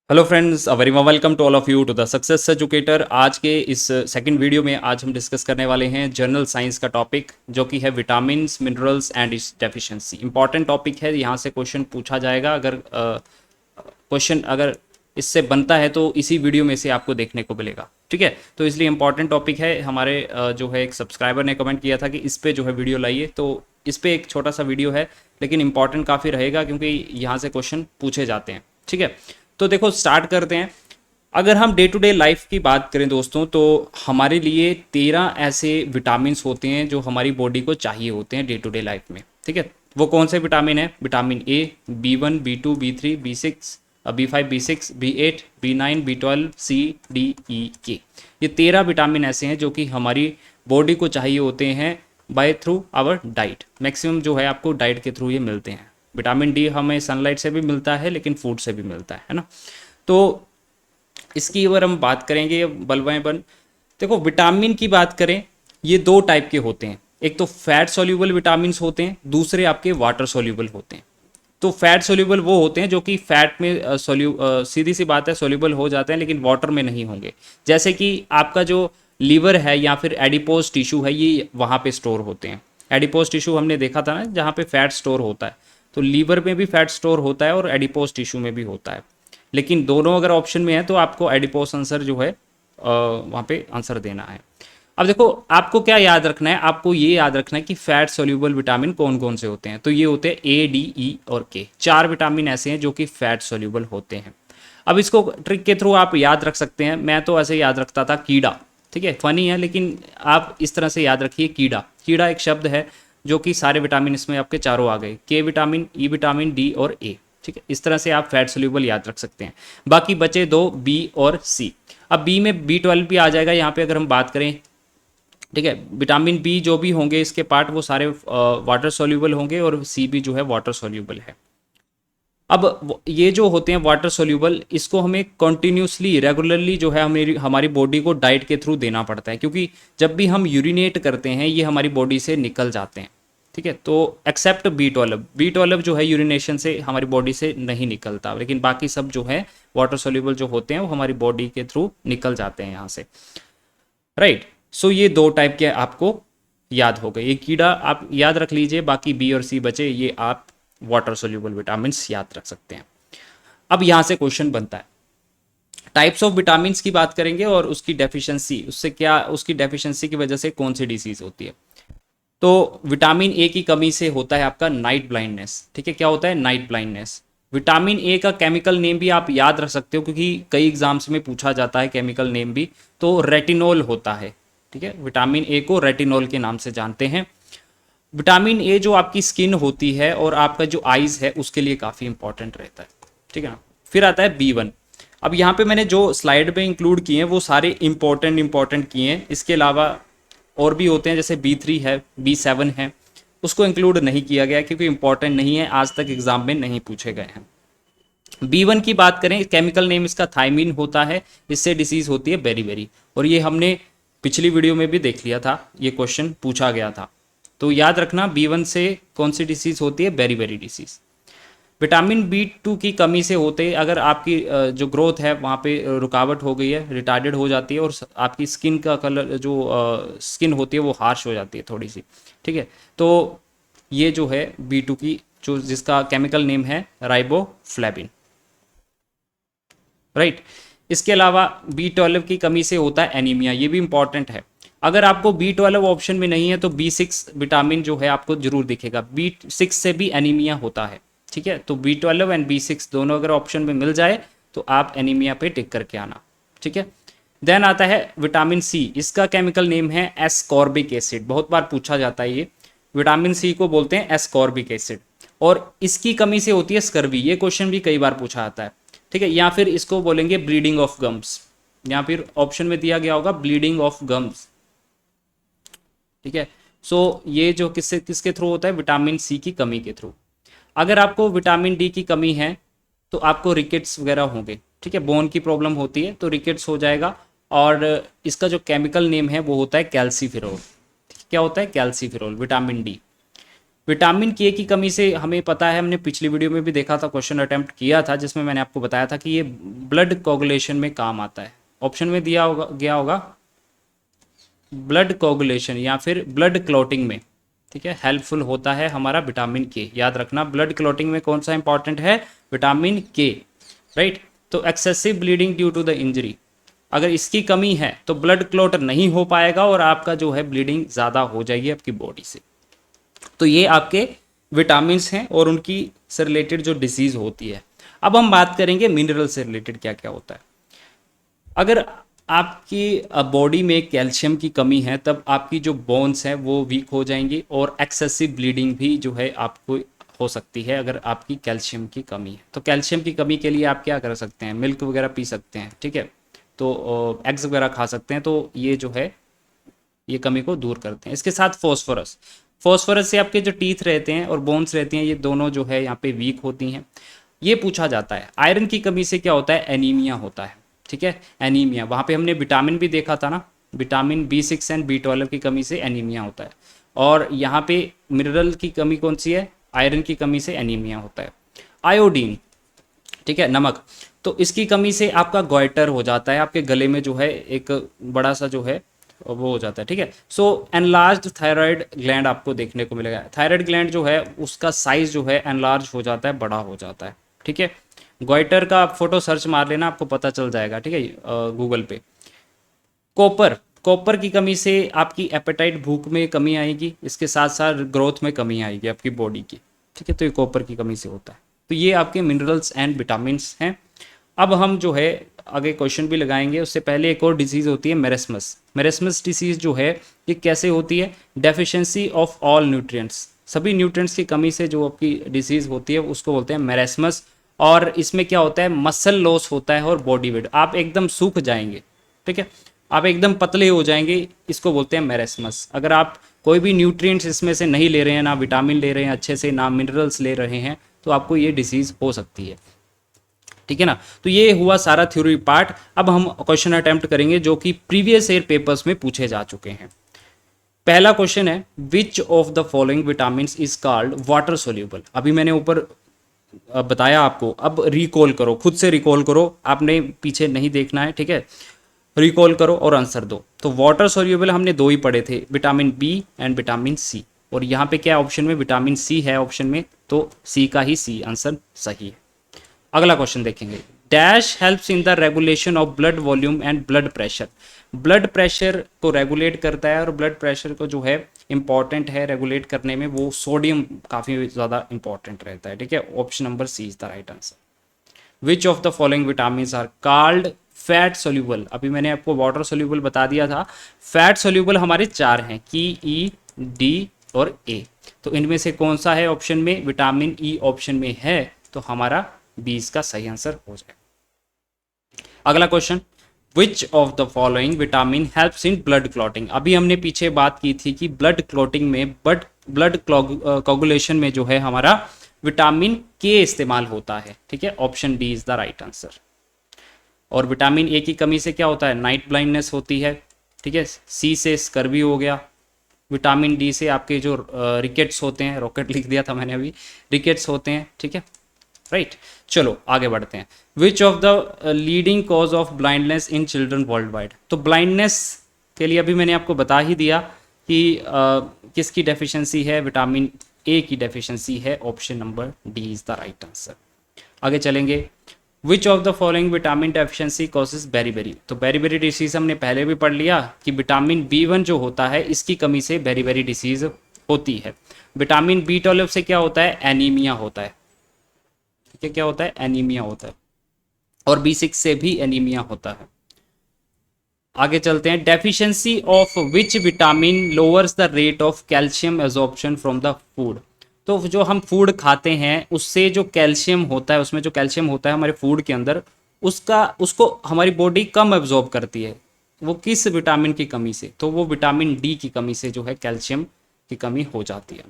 Hello friends, a very welcome to all of you to the success educator. आज के इस second video में आज हम डिस्कस करने वाले हैं जनरल साइंस का टॉपिक, जो कि है vitamins, minerals and it's deficiency. Important topic है, यहाँ से क्वेश्चन पूछा जाएगा। अगर क्वेश्चन अगर इससे बनता है तो इसी वीडियो में से आपको देखने को मिलेगा। ठीक है, तो इसलिए इंपॉर्टेंट टॉपिक है। हमारे जो है एक सब्सक्राइबर ने कमेंट किया था कि इस पे जो है वीडियो लाइए, तो इस पे एक छोटा सा वीडियो है, लेकिन इंपॉर्टेंट काफ़ी रहेगा क्योंकि यहाँ से क्वेश्चन पूछे जाते हैं। ठीक है, तो देखो स्टार्ट करते हैं। अगर हम डे टू डे लाइफ की बात करें दोस्तों, तो हमारे लिए 13 ऐसे विटामिन्स होते हैं जो हमारी बॉडी को चाहिए होते हैं डे टू डे लाइफ में। ठीक है, वो कौन से विटामिन है? Vitamin A, B1, B2, B3, B6, B5, B6, B8, B9, B12, C, D, E, K। ये 13 विटामिन ऐसे हैं जो कि हमारी बॉडी को चाहिए होते हैं by through our diet. Maximum जो है आपको डाइट के थ्रू ये मिलते हैं। विटामिन डी हमें सनलाइट से भी मिलता है, लेकिन फूड से भी मिलता है ना। तो इसकी अगर हम बात करेंगे बलवाएं बन, देखो विटामिन की बात करें, ये दो टाइप के होते हैं। एक तो फैट सोल्यूबल विटामिन होते हैं, दूसरे आपके वाटर सोल्यूबल होते हैं। तो फैट सोल्यूबल वो होते हैं जो कि फैट में सीधी सी बात है सोल्यूबल हो जाते हैं, लेकिन वाटर में नहीं होंगे। जैसे कि आपका जो लीवर है या फिर एडिपोज टिश्यू है, ये वहाँ पे स्टोर होते हैं। एडिपोज टिश्यू हमने देखा था ना, जहाँ पे फैट स्टोर होता है। तो लीवर में भी फैट स्टोर होता है और एडिपोज टिश्यू में भी होता है। लेकिन दोनों अगर ऑप्शन में है तो आपको एडिपोज आंसर जो है वहाँ पे आंसर देना है। अब देखो आपको क्या याद रखना है, आपको ये याद रखना है कि फैट सोल्यूबल विटामिन कौन कौन से होते हैं। तो ये होते हैं ए, डी, ई और के। 4 विटामिन ऐसे हैं जो कि फैट सोल्यूबल होते हैं। अब इसको ट्रिक के थ्रू आप याद रख सकते हैं। मैं तो ऐसे याद रखता था कीड़ा। ठीक है, फनी है, लेकिन आप इस तरह से याद रखिए कीड़ा। कीड़ा एक शब्द है जो कि सारे विटामिन इसमें आपके चारों आ गए, के विटामिन, ई विटामिन, डी और ए। ठीक है, इस तरह से आप फैट सोल्यूबल याद रख सकते हैं। बाकी बचे दो, बी और सी। अब बी में B12 भी आ जाएगा यहाँ पे अगर हम बात करें। ठीक है, विटामिन बी जो भी होंगे इसके पार्ट, वो सारे वाटर सोल्यूबल होंगे, और सी भी जो है वाटर सोल्यूबल है। अब ये जो होते हैं वाटर सोल्यूबल, इसको हमें कंटिन्यूसली रेगुलरली जो है हमें हमारी बॉडी को डाइट के थ्रू देना पड़ता है, क्योंकि जब भी हम यूरिनेट करते हैं ये हमारी बॉडी से निकल जाते हैं। ठीक है, तो एक्सेप्ट B12 जो है यूरिनेशन से हमारी बॉडी से नहीं निकलता, लेकिन बाकी सब जो है वाटर सोल्यूबल जो होते हैं वो हमारी बॉडी के थ्रू निकल जाते हैं यहाँ से। राइट, सो ये दो टाइप के आपको याद हो गए। ये कीड़ा आप याद रख लीजिए, बाकी बी और सी बचे, ये आप वाटर सोल्यूबल विटामिन याद रख सकते हैं। अब यहाँ से क्वेश्चन बनता है, टाइप्स ऑफ विटामिन की बात करेंगे और उसकी डेफिशिएंसी, उससे क्या, उसकी डेफिशिएंसी की वजह से कौन सी डिसीज होती है। तो विटामिन ए की कमी से होता है आपका नाइट ब्लाइंडनेस। ठीक है, क्या होता है? Night blindness. विटामिन ए का केमिकल नेम भी आप याद रख सकते हो, क्योंकि कई एग्जाम्स में पूछा जाता है केमिकल नेम भी। तो रेटिनॉल होता है। ठीक है, विटामिन ए को रेटिनॉल के नाम से जानते हैं। विटामिन ए जो आपकी स्किन होती है और आपका जो आइज है उसके लिए काफ़ी इंपॉर्टेंट रहता है। ठीक है ना। फिर आता है B1। अब यहाँ पे मैंने जो स्लाइड पे इंक्लूड किए हैं वो सारे इंपॉर्टेंट किए हैं। इसके अलावा और भी होते हैं, जैसे B3 है, B7 है, उसको इंक्लूड नहीं किया गया क्योंकि इंपॉर्टेंट नहीं है, आज तक एग्जाम में नहीं पूछे गए हैं। B1 की बात करें, केमिकल नेम इसका थायमिन होता है। इससे डिसीज होती है बेरीबेरी, और ये हमने पिछली वीडियो में भी देख लिया था, ये क्वेश्चन पूछा गया था। तो याद रखना B1 से कौन सी डिसीज होती है? Beriberi disease. विटामिन B2 की कमी से होते, अगर आपकी जो ग्रोथ है वहाँ पे रुकावट हो गई है, रिटार्डेड हो जाती है, और आपकी स्किन का कलर जो स्किन होती है वो हार्श हो जाती है थोड़ी सी। ठीक है, तो ये जो है B2 की, जो जिसका केमिकल नेम है राइबोफ्लेविन। राइट, इसके अलावा B12 की कमी से होता है एनीमिया, ये भी इंपॉर्टेंट है। अगर आपको B12 ऑप्शन में नहीं है तो B6 विटामिन जो है आपको जरूर दिखेगा। B6 से भी एनीमिया होता है। ठीक है, तो B12 एंड B6 दोनों अगर ऑप्शन में मिल जाए तो आप एनीमिया पे टिक करके आना। ठीक है, देन आता है विटामिन सी। इसका केमिकल नेम है एस्कॉर्बिक एसिड, बहुत बार पूछा जाता है ये। विटामिन सी को बोलते हैं एस्कॉर्बिक एसिड, और इसकी कमी से होती है स्कर्वी। ये क्वेश्चन भी कई बार पूछा जाता है। ठीक है, या फिर इसको बोलेंगे ब्लीडिंग ऑफ गम्स, या फिर ऑप्शन में दिया गया होगा ब्लीडिंग ऑफ गम्स। ठीक है, सो ये जो किसके थ्रू होता है? विटामिन सी की कमी के थ्रू। अगर आपको विटामिन डी की कमी है तो आपको रिकेट्स वगैरह होंगे। ठीक है, बोन की प्रॉब्लम होती है तो रिकेट्स हो जाएगा। और इसका जो केमिकल नेम है वो होता है कैल्सीफिरोल। क्या होता है? Calciferol, vitamin D. विटामिन के की कमी से हमें पता है, हमने पिछली वीडियो में भी देखा था, क्वेश्चन अटेम्प्ट किया था जिसमें मैंने आपको बताया था कि ये ब्लड कोगुलेशन में काम आता है। ऑप्शन में दिया होगा, गया होगा ब्लड कोगुलेशन या फिर ब्लड क्लॉटिंग में, ठीक है, हेल्पफुल होता है हमारा विटामिन के। याद रखना ब्लड क्लॉटिंग में कौन सा इंपॉर्टेंट है, विटामिन के, राइट। तो excessive bleeding due to the injury, अगर इसकी कमी है तो ब्लड क्लॉट नहीं हो पाएगा और आपका जो है ब्लीडिंग ज़्यादा हो जाएगी आपकी बॉडी से। तो ये आपके विटामिन्स हैं और उनकी से रिलेटेड जो डिसीज़ होती है। अब हम बात करेंगे मिनरल से रिलेटेड क्या क्या होता है। अगर आपकी बॉडी में कैल्शियम की कमी है तब आपकी जो बोन्स हैं वो वीक हो जाएंगी और एक्सेसिव ब्लीडिंग भी जो है आपको हो सकती है अगर आपकी कैल्शियम की कमी है। तो कैल्शियम की कमी के लिए आप क्या कर सकते हैं, मिल्क वगैरह पी सकते हैं, ठीक है, तो एग्स वगैरह खा सकते हैं, तो ये जो है ये कमी को दूर करते हैं। इसके साथ फॉस्फोरस, फॉस्फोरस से आपके जो टीथ रहते हैं और बोन्स रहती हैं ये दोनों जो है यहाँ पे वीक होती हैं। ये पूछा जाता है आयरन की कमी से क्या होता है, एनीमिया होता है, ठीक है, एनीमिया। वहाँ पे हमने विटामिन भी देखा था ना, विटामिन B6 एंड B12 की कमी से एनीमिया होता है। और यहाँ पे मिनरल की कमी कौन सी है, आयरन की कमी से एनीमिया होता है। आयोडीन, ठीक है, नमक, तो इसकी कमी से आपका गोइटर हो जाता है, आपके गले में जो है एक बड़ा सा जो है वो हो जाता है, ठीक है। सो एनलार्ज्ड थायराइड ग्लैंड आपको देखने को मिलेगा। थायराइड ग्लैंड जो है उसका साइज जो है एनलार्ज हो जाता है, बड़ा हो जाता है, ठीक है। गोइटर का आप फोटो सर्च मार लेना, आपको पता चल जाएगा, ठीक है, गूगल पे। कॉपर, कॉपर की कमी से आपकी एपेटाइट, भूख में कमी आएगी, इसके साथ साथ ग्रोथ में कमी आएगी आपकी बॉडी की, ठीक है। तो ये कॉपर की कमी से होता है। तो ये आपके मिनरल्स एंड विटामिन्स हैं। अब हम जो है आगे क्वेश्चन भी लगाएंगे, उससे पहले एक और डिजीज़ होती है मेरेस्मस। मेरेस्मस डिसीज़ जो है ये कैसे होती है, डेफिशिएंसी ऑफ ऑल न्यूट्रिएंट्स, सभी न्यूट्रिएंट्स की कमी से जो आपकी डिसीज़ होती है उसको बोलते हैं मेरेस्मस। और इसमें क्या होता है, मसल लॉस होता है और बॉडी वेट, आप एकदम सूख जाएंगे, ठीक है, आप एकदम पतले हो जाएंगे, इसको बोलते हैं मेरेस्मस। अगर आप कोई भी न्यूट्रिएंट्स इसमें से नहीं ले रहे हैं, ना विटामिन ले रहे हैं अच्छे से, ना मिनरल्स ले रहे हैं, तो आपको ये डिसीज़ हो सकती है, ठीक है ना। तो ये हुआ सारा थ्योरी पार्ट। अब हम क्वेश्चन अटेम्प्ट करेंगे जो कि प्रीवियस ईयर पेपर्स में पूछे जा चुके हैं। पहला क्वेश्चन है, which of the following vitamin is called water soluble. अभी मैंने ऊपर बताया आपको, अब रिकॉल करो, खुद से रिकॉल करो, आपने पीछे नहीं देखना है, ठीक है, रिकॉल करो और आंसर दो। तो वाटर सोल्यूबल हमने दो ही पढ़े थे, vitamin B and vitamin C, और यहाँ पे क्या ऑप्शन में विटामिन सी है ऑप्शन में, तो सी का ही सी आंसर सही है। अगला क्वेश्चन देखेंगे, dash helps in the regulation of blood volume and blood pressure. Blood pressure को रेगुलेट करता है और ब्लड प्रेशर को जो है इंपॉर्टेंट है रेगुलेट करने में, वो सोडियम काफ़ी ज़्यादा इंपॉर्टेंट रहता है, ठीक है। Option number C is the right answer. Which of the following vitamin are called fat soluble. अभी मैंने आपको वाटर सोल्यूबल बता दिया था, फैट सोल्यूबल हमारे चार हैं, की, ई, डी और ए। तो इनमें से कौन सा है ऑप्शन में, विटामिन ई ऑप्शन में है, तो हमारा 20 का सही आंसर हो जाए। अगला question, which of the following vitamin helps in blood clotting. अभी हमने पीछे बात की थी कि ब्लड क्लॉटिंग में, ब्लड कोगुलेशन में जो है हमारा विटामिन के इस्तेमाल होता है, ठीक है। Option D is the right answer. और विटामिन ए की कमी से क्या होता है, नाइट ब्लाइंडनेस होती है, ठीक है। सी से स्कर्वी हो गया, विटामिन डी से आपके जो रिकेट्स होते हैं, रॉकेट लिख दिया था मैंने अभी, रिकेट्स होते हैं, ठीक है, राइट। चलो आगे बढ़ते हैं। विच of the leading cause of blindness in children world wide. तो ब्लाइंडनेस के लिए अभी मैंने आपको बता ही दिया कि किसकी डेफिशिएंसी है, विटामिन ए की डेफिशिएंसी है, option number D is the right answer. आगे चलेंगे, विच of the following vitamin deficiency causes beriberi. तो बेरीबेरी डिसीज हमने पहले भी पढ़ लिया कि विटामिन B1 जो होता है इसकी कमी से बेरीबेरी डिसीज होती है। विटामिन B12 से क्या होता है, एनीमिया होता है, क्या होता है, एनीमिया होता है, और B6 से भी एनीमिया होता है। आगे चलते हैं, deficiency of which vitamin lowers the rate of calcium absorption from the food. तो जो हम फूड खाते हैं उससे जो कैल्शियम होता है, उसमें जो कैल्शियम होता है हमारे फूड के अंदर, उसको हमारी बॉडी कम एब्जॉर्ब करती है। वो किस विटामिन की कमी से, तो वो विटामिन डी की कमी से जो है कैल्शियम की कमी हो जाती है।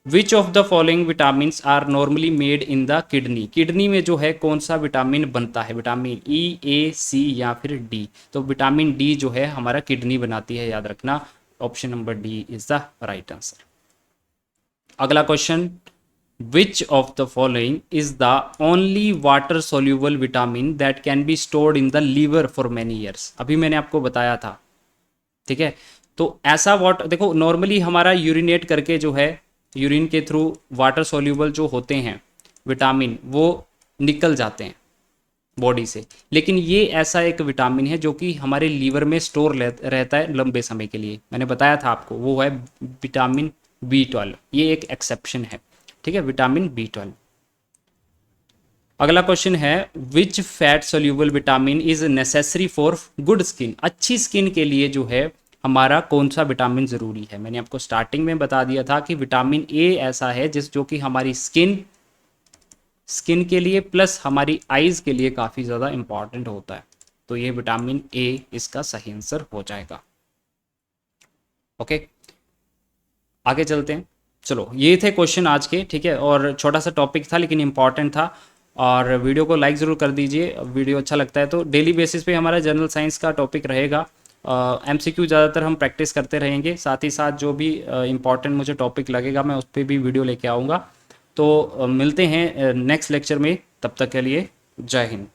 Which of the following vitamin are normally made in the kidney. Kidney में जो है कौन सा विटामिन बनता है, विटामिन ई, ए, सी या फिर डी। तो विटामिन डी जो है हमारा किडनी बनाती है, याद रखना, option number D is the right answer. अगला question, which of the following is the only water soluble vitamin that can be stored in the liver for many years. अभी मैंने आपको बताया था, ठीक है। तो ऐसा वाटर देखो, नॉर्मली हमारा यूरिनेट करके जो है, यूरिन के थ्रू वाटर सोल्यूबल जो होते हैं विटामिन वो निकल जाते हैं बॉडी से, लेकिन ये ऐसा एक विटामिन है जो कि हमारे लीवर में स्टोर रहता है लंबे समय के लिए। मैंने बताया था आपको, वो है विटामिन B12। ये एक एक्सेप्शन है, ठीक है, विटामिन B12। अगला क्वेश्चन है, which fat soluble vitamin is necessary for good skin. अच्छी स्किन के लिए जो है हमारा कौन सा विटामिन ज़रूरी है। मैंने आपको स्टार्टिंग में बता दिया था कि विटामिन ए ऐसा है जो कि हमारी स्किन के लिए प्लस हमारी आइज़ के लिए काफ़ी ज़्यादा इंपॉर्टेंट होता है। तो ये विटामिन ए इसका सही आंसर हो जाएगा। ओके, आगे चलते हैं। चलो, ये थे क्वेश्चन आज के, ठीक है, और छोटा सा टॉपिक था लेकिन इंपॉर्टेंट था। और वीडियो को लाइक ज़रूर कर दीजिए, वीडियो अच्छा लगता है तो। डेली बेसिस पे हमारा जनरल साइंस का टॉपिक रहेगा। MCQ ज़्यादातर हम प्रैक्टिस करते रहेंगे, साथ ही साथ जो भी इंपॉर्टेंट मुझे टॉपिक लगेगा मैं उस पर भी वीडियो लेके आऊँगा। तो मिलते हैं नेक्स्ट लेक्चर में, तब तक के लिए जय हिंद।